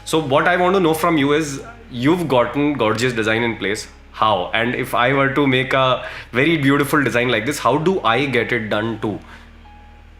So what I want to know from you is, you've gotten gorgeous design in place. How? And if I were to make a very beautiful design like this, how do I get it done too?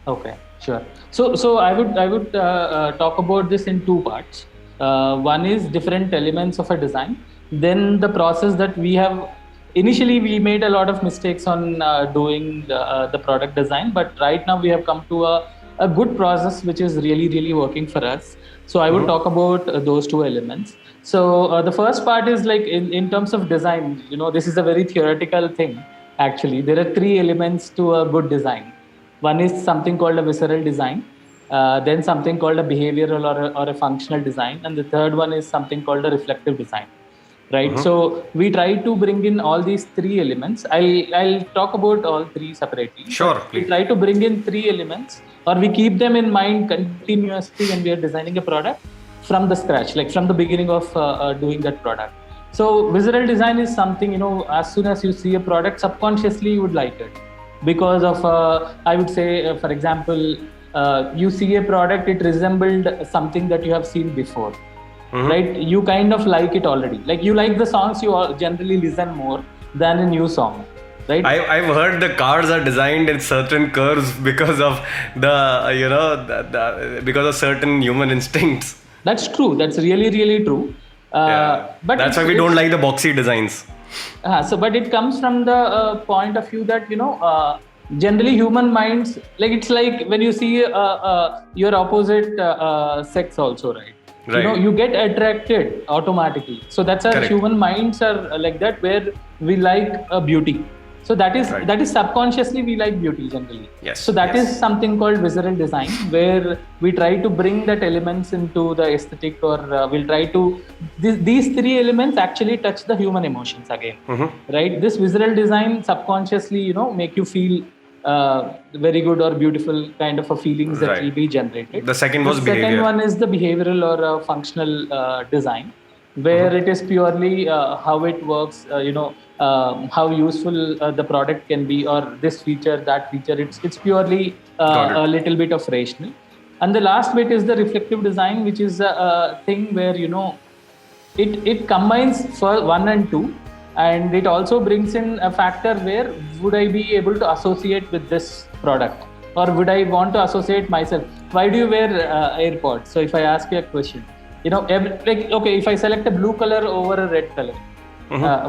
Okay, sure. So I would talk about this in two parts. One is different elements of a design. Then the process that we have. Initially, we made a lot of mistakes on doing the product design, but right now we have come to a good process which is really working for us. So I would talk about those two elements. So the first part is like in terms of design. This is a very theoretical thing. Actually, there are three elements to a good design. One is something called a visceral design, then something called a behavioral or a functional design, and the third one is something called a reflective design. Right. So we try to bring in all these three elements. I'll talk about all three separately. Sure, please. We try to bring in three elements, or we keep them in mind continuously when we are designing a product from the scratch, like from the beginning of doing that product. So visceral design is something, as soon as you see a product, subconsciously you would like it because of, I would say, for example, you see a product, it resembled something that you have seen before. Right, you kind of like it already. Like you like the songs, you generally listen more than a new song, right? I've heard the cars are designed in certain curves because of because of certain human instincts. That's true. That's really true. But that's why we don't like the boxy designs. But it comes from the point of view that generally human minds, like it's like when you see your opposite sex also, right? Right. You get attracted automatically. So that's our Correct. human minds are like that, where we like beauty. So that is subconsciously we like beauty generally. Yes. So that is something called visceral design, where we try to bring that elements into the aesthetic, or we'll try to these three elements actually touch the human emotions again. Right. This visceral design subconsciously make you feel very good or beautiful kind of a feelings that will be generated. The second was behavior. The second one is the behavioral or functional design, where it is purely how it works, how useful the product can be, or this feature, that feature. It's purely a little bit of rational. And the last bit is the reflective design, which is a thing where it combines for 1 and 2. And it also brings in a factor where would I be able to associate with this product, or would I want to associate myself? Why do you wear AirPods? So if I ask you a question, if I select a blue color over a red color,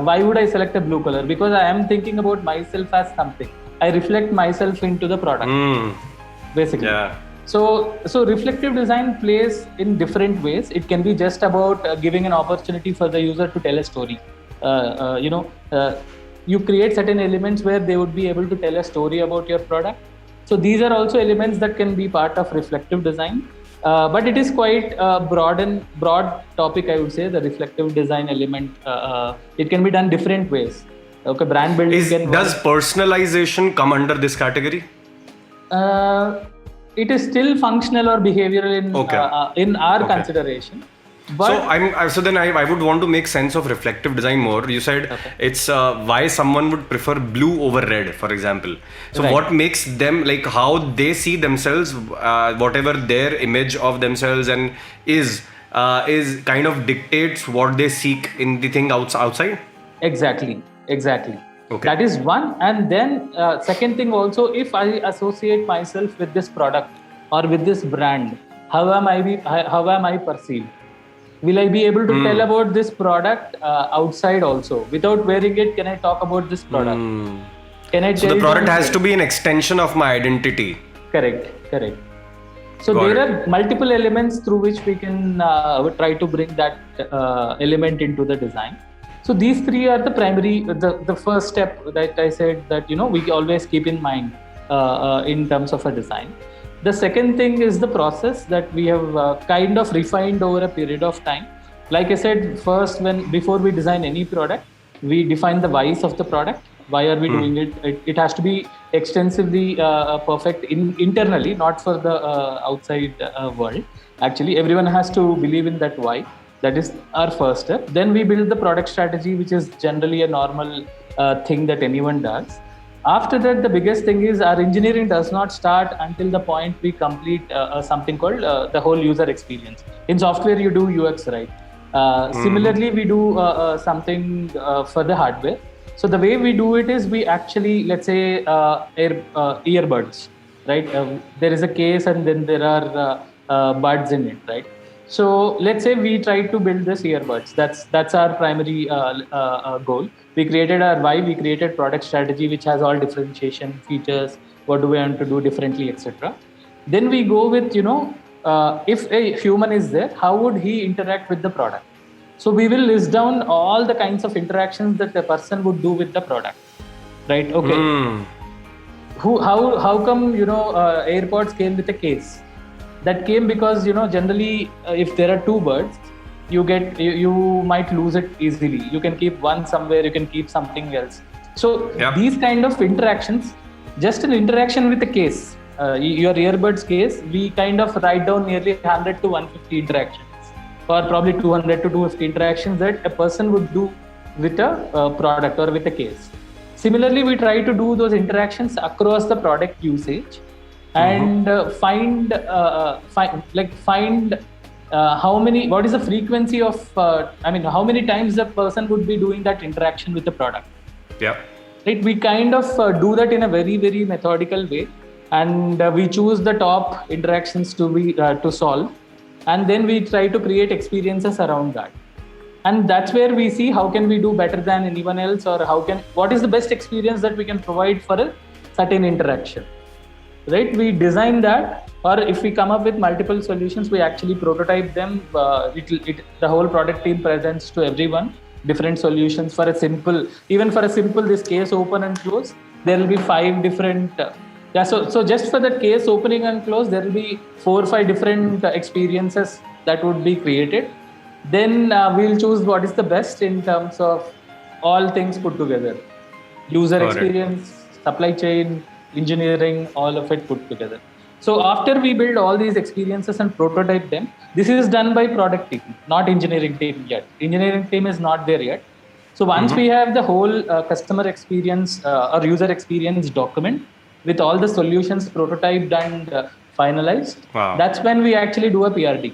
why would I select a blue color? Because I am thinking about myself as something. I reflect myself into the product, basically. Yeah. So reflective design plays in different ways. It can be just about giving an opportunity for the user to tell a story. You create certain elements where they would be able to tell a story about your product. So these are also elements that can be part of reflective design. But it is quite a broad topic, I would say, the reflective design element. It can be done different ways. Okay, brand building does personalization come under this category? It is still functional or behavioral in our consideration. But so then I would want to make sense of reflective design more. You said it's why someone would prefer blue over red, for example. So what makes them, like how they see themselves, whatever their image of themselves and is kind of dictates what they seek in the thing outside? Exactly. Okay. That is one. And then second thing also, if I associate myself with this product or with this brand, how am I perceived? Will I be able to tell about this product outside also? Without wearing it, can I talk about this product? Can I tell the product has to be an extension of my identity. Correct. So there are multiple elements through which we can try to bring that element into the design. So these three are the primary, the first step that I said that, we always keep in mind in terms of a design. The second thing is the process that we have kind of refined over a period of time. Like I said, first, before we design any product, we define the whys of the product. Why are we doing it? It has to be extensively perfect internally, not for the outside world. Actually, everyone has to believe in that why. That is our first step. Then we build the product strategy, which is generally a normal thing that anyone does. After that, the biggest thing is our engineering does not start until the point we complete something called the whole user experience. In software, you do UX, right? Similarly, we do something for the hardware. So the way we do it is we actually, let's say, earbuds, right? There is a case and then there are buds in it, right? So let's say we try to build this earbuds. That's our primary goal. We created our why. We created product strategy, which has all differentiation features. What do we want to do differently, etc. Then we go with if a human is there, how would he interact with the product? So we will list down all the kinds of interactions that a person would do with the product, right? Okay. How come AirPods came with a case? That came because generally if there are two birds, you might lose it easily. You can keep one somewhere, you can keep something else. So these kind of interactions, just an interaction with a case, your earbuds case, we kind of write down nearly 100 to 150 interactions, or probably 200 to 250 interactions that a person would do with a product or with a case. Similarly, we try to do those interactions across the product usage and find what is the frequency of how many times the person would be doing that interaction with the product. Right, we kind of do that in a very, very methodical way, and we choose the top interactions to solve, and then we try to create experiences around that. And that's where we see how can we do better than anyone else, or what is the best experience that we can provide for a certain interaction. Right, we design that, or if we come up with multiple solutions, we actually prototype them. The whole product team presents to everyone different solutions for a simple this case open and close. There will be 5 different. So just for that case opening and close, there will be 4 or 5 different experiences that would be created. Then we'll choose what is the best in terms of all things put together: user experience, supply chain, engineering, all of it put together. So after we build all these experiences and prototype them, this is done by product team, not engineering team yet. Engineering team is not there yet. So once we have the whole customer experience or user experience document with all the solutions prototyped and finalized, that's when we actually do a PRD.